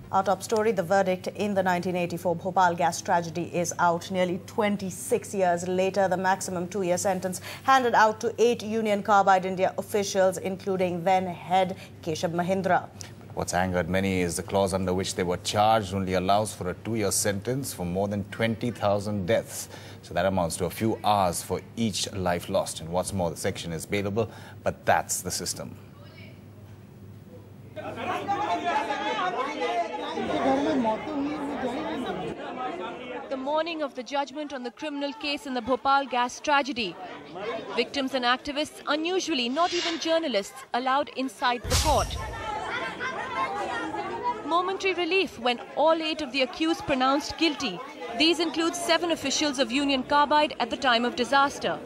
Our top story, the verdict in the 1984 Bhopal Gas tragedy is out. Nearly 26 years later, the maximum 2-year sentence handed out to 8 Union Carbide India officials, including then-head Keshav Mahindra. What's angered many is the clause under which they were charged only allows for a 2-year sentence for more than 20,000 deaths. So that amounts to a few hours for each life lost. And what's more, the section is bailable, but that's the system. The morning of the judgment on the criminal case in the Bhopal Gas tragedy. Victims and activists, unusually not even journalists, allowed inside the court. Momentary relief when all 8 of the accused pronounced guilty. These include 7 officials of Union Carbide at the time of disaster.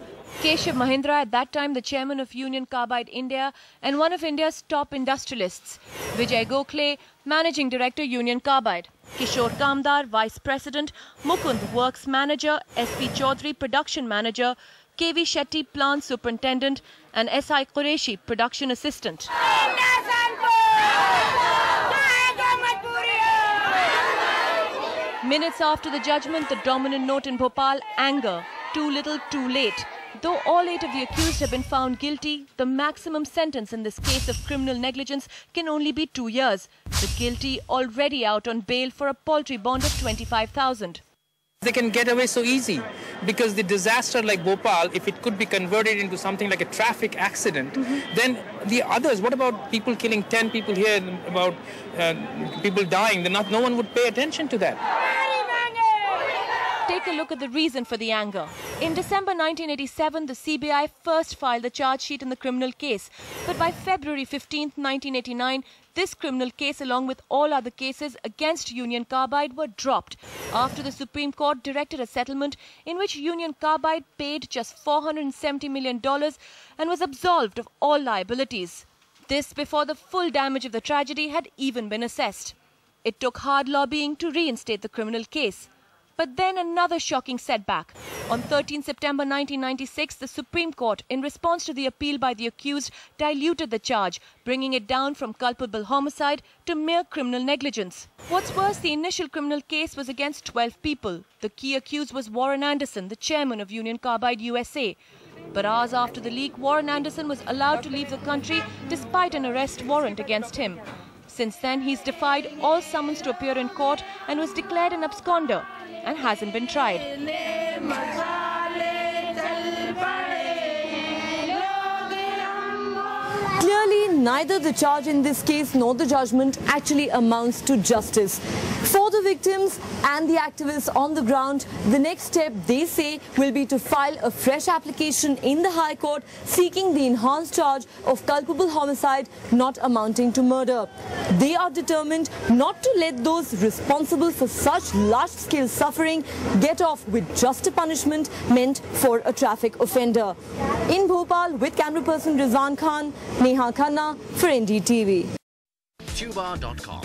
Keshav Mahindra, at that time the chairman of Union Carbide India and one of India's top industrialists. Vijay Gokhale, managing director Union Carbide. Kishore Kamdar, vice president. Mukund, works manager. SP Chaudhary, production manager. KV Shetty, plant superintendent. And SI Qureshi, production assistant. Minutes after the judgment, the dominant note in Bhopal, anger. Too little, too late. Though all 8 of the accused have been found guilty, the maximum sentence in this case of criminal negligence can only be 2 years. The guilty already out on bail for a paltry bond of 25,000. They can get away so easy because the disaster like Bhopal, if it could be converted into something like a traffic accident, then the others, what about people killing 10 people here, about people dying, no one would pay attention to that. Take a look at the reason for the anger. In December 1987, the CBI first filed the charge sheet in the criminal case. But by February 15, 1989, this criminal case, along with all other cases against Union Carbide, were dropped after the Supreme Court directed a settlement in which Union Carbide paid just $470 million and was absolved of all liabilities. This before the full damage of the tragedy had even been assessed. It took hard lobbying to reinstate the criminal case. But then another shocking setback. On 13 September 1996, the Supreme Court, in response to the appeal by the accused, diluted the charge, bringing it down from culpable homicide to mere criminal negligence. What's worse, the initial criminal case was against 12 people. The key accused was Warren Anderson, the chairman of Union Carbide USA. But hours after the leak, Warren Anderson was allowed to leave the country despite an arrest warrant against him. Since then, he's defied all summons to appear in court and was declared an absconder and hasn't been tried. Clearly, neither the charge in this case nor the judgment actually amounts to justice. For the victims and the activists on the ground, the next step, they say, will be to file a fresh application in the High Court seeking the enhanced charge of culpable homicide not amounting to murder. They are determined not to let those responsible for such large-scale suffering get off with just a punishment meant for a traffic offender. In Bhopal, with camera person Rizan Khan, Neha Khanna for NDTV. Tuba.com